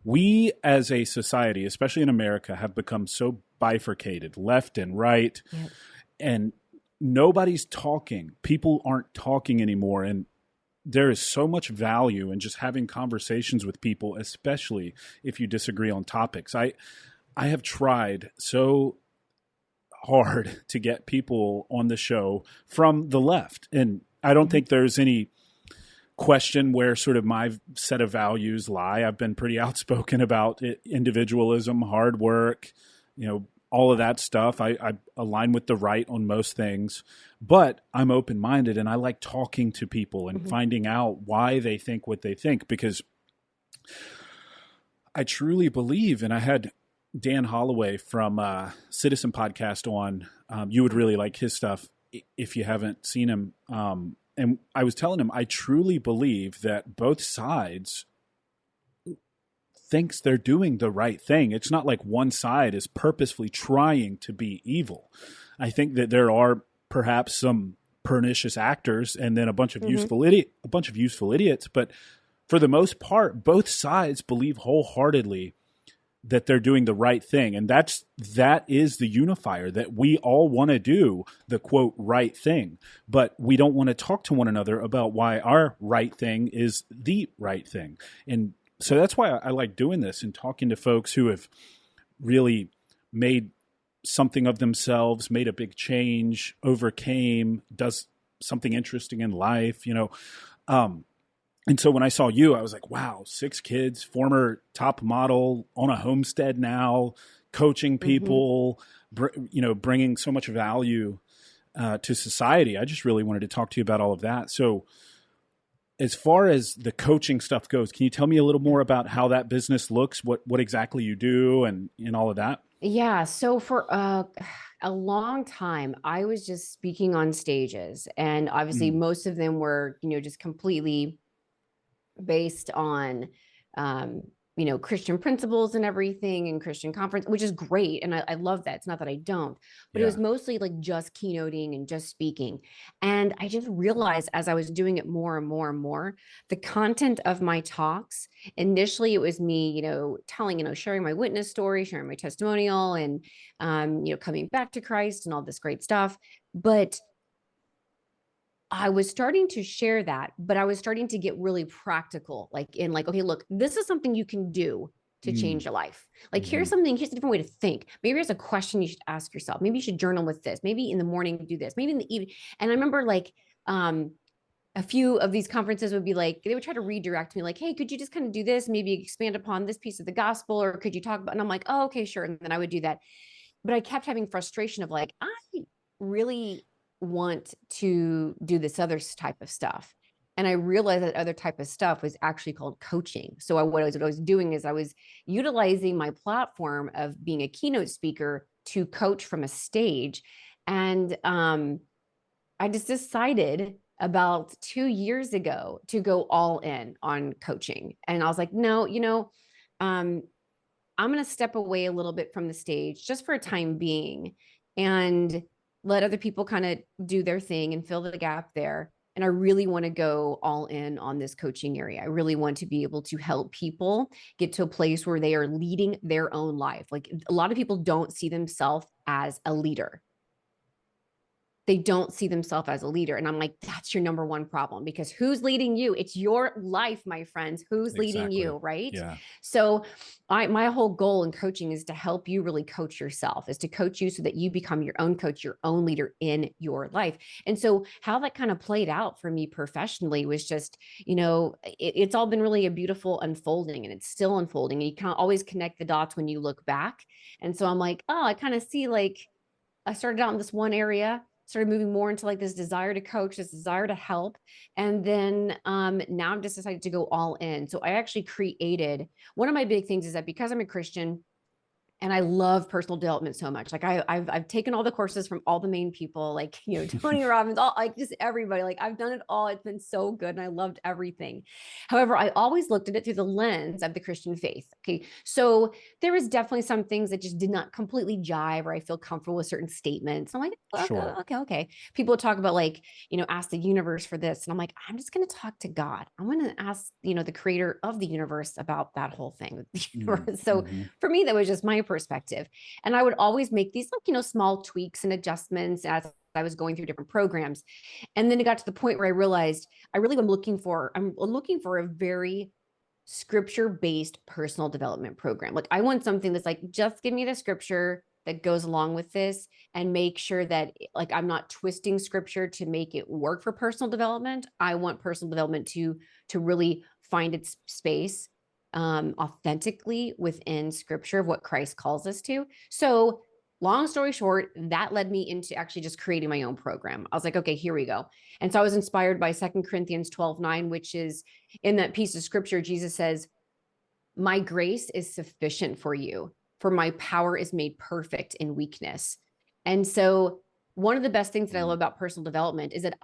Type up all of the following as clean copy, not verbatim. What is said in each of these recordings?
we as a society, especially in America, have become so bifurcated, left and right, Yep. and nobody's talking. People aren't talking anymore. And there is so much value in just having conversations with people, especially if you disagree on topics. I have tried so hard to get people on the show from the left. And I don't think there's any question where sort of my set of values lie. I've been pretty outspoken about individualism, hard work, all of that stuff. I align with the right on most things, but I'm open-minded and I like talking to people and finding out why they think what they think, because I truly believe, and I had Dan Holloway from Citizen Podcast on. You would really like his stuff if you haven't seen him. And I was telling him, I truly believe that both sides thinks they're doing the right thing. It's not like one side is purposefully trying to be evil. I think that there are perhaps some pernicious actors and then a bunch of useful idiots. But for the most part, both sides believe wholeheartedly that they're doing the right thing. And that is the unifier, that we all want to do the quote right thing, but we don't want to talk to one another about why our right thing is the right thing. And so that's why I like doing this and talking to folks who have really made something of themselves, made a big change, overcame, does something interesting in life, And so when I saw you, I was like, wow, 6 kids, former top model, on a homestead now, coaching people, bringing so much value to society. I just really wanted to talk to you about all of that. So as far as the coaching stuff goes, can you tell me a little more about how that business looks, what exactly you do and all of that? Yeah. So for a long time, I was just speaking on stages, and obviously most of them were, just completely based on, Christian principles and everything, and Christian conference, which is great. And I love that. It's not that I don't, but it was mostly like just keynoting and just speaking. And I just realized as I was doing it more and more and more, the content of my talks, initially it was me, telling, sharing my witness story, sharing my testimonial, and, coming back to Christ and all this great stuff. But I was starting to share that, but I was starting to get really practical, okay, look, this is something you can do to change your life. Like, here's a different way to think. Maybe there's a question you should ask yourself. Maybe you should journal with this. Maybe in the morning do this. Maybe in the evening. And I remember a few of these conferences would be like, they would try to redirect me like, hey, could you just kind of do this? Maybe expand upon this piece of the gospel, or could you talk about, and I'm like, oh, okay, sure. And then I would do that. But I kept having frustration of like, I really want to do this other type of stuff. And I realized that other type of stuff was actually called coaching. So what I was doing is I was utilizing my platform of being a keynote speaker to coach from a stage. And I just decided about 2 years ago to go all in on coaching. And I was like, no, I'm going to step away a little bit from the stage just for a time being, and let other people kind of do their thing and fill the gap there. And I really want to go all in on this coaching area. I really want to be able to help people get to a place where they are leading their own life. Like, a lot of people don't see themselves as a leader. They don't see themselves as a leader. And I'm like, that's your number one problem, because who's leading you? It's your life, my friends. Who's leading you, right? Yeah. So my whole goal in coaching is to help you really coach yourself, is to coach you so that you become your own coach, your own leader in your life. And so how that kind of played out for me professionally was just, it's all been really a beautiful unfolding, and it's still unfolding. And you can always connect the dots when you look back. And so I'm like, oh, I kind of see, like, I started out in this one area, started moving more into like this desire to coach, this desire to help. And then now I've just decided to go all in. So I actually created, one of my big things is that because I'm a Christian, And I love personal development so much. Like I've taken all the courses from all the main people, like, Tony Robbins, all, like, just everybody. Like, I've done it all. It's been so good, and I loved everything. However, I always looked at it through the lens of the Christian faith. Okay, so there was definitely some things that just did not completely jive, or I feel comfortable with certain statements. I'm like, okay, Sure. okay. People talk about, like, ask the universe for this, and I'm like, I'm just going to talk to God. I'm going to ask, the creator of the universe about that whole thing. So Mm-hmm. for me, that was just my perspective. And I would always make these, like, small tweaks and adjustments as I was going through different programs. And then it got to the point where I realized I'm looking for a very scripture-based personal development program. Like, I want something that's like, just give me the scripture that goes along with this, and make sure that, like, I'm not twisting scripture to make it work for personal development. I want personal development to really find its space authentically within scripture of what Christ calls us to. So, long story short, that led me into actually just creating my own program. I was like, okay, here we go. And so I was inspired by 2 Corinthians 12:9, which is, in that piece of scripture, Jesus says, my grace is sufficient for you, for my power is made perfect in weakness. And so, one of the best things that I love about personal development is that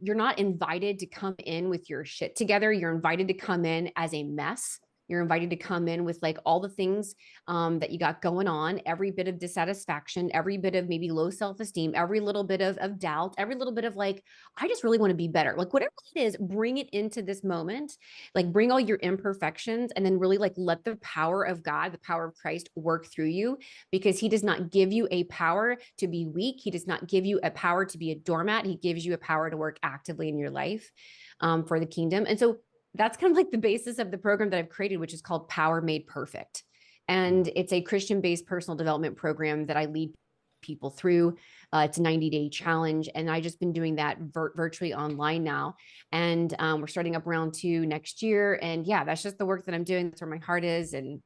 you're not invited to come in with your shit together. You're invited to come in as a mess. You're invited to come in with, like, all the things that you got going on, every bit of dissatisfaction, every bit of maybe low self-esteem, every little bit of doubt, every little bit of, like, I just really want to be better. Like, whatever it is, bring it into this moment, like, bring all your imperfections, and then really, like, let the power of God, the power of Christ, work through you, because he does not give you a power to be weak. He does not give you a power to be a doormat. He gives you a power to work actively in your life for the kingdom. And so that's kind of like the basis of the program that I've created, which is called Power Made Perfect. And it's a Christian-based personal development program that I lead people through. It's a 90-day challenge, and I've just been doing that virtually online now. And we're starting up round 2 next year. And yeah, that's just the work that I'm doing. That's where my heart is, and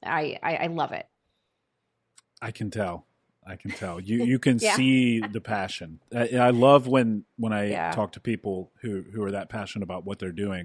I love it. I can tell. I can tell. You can Yeah, see the passion. I love when I yeah. talk to people who are that passionate about what they're doing.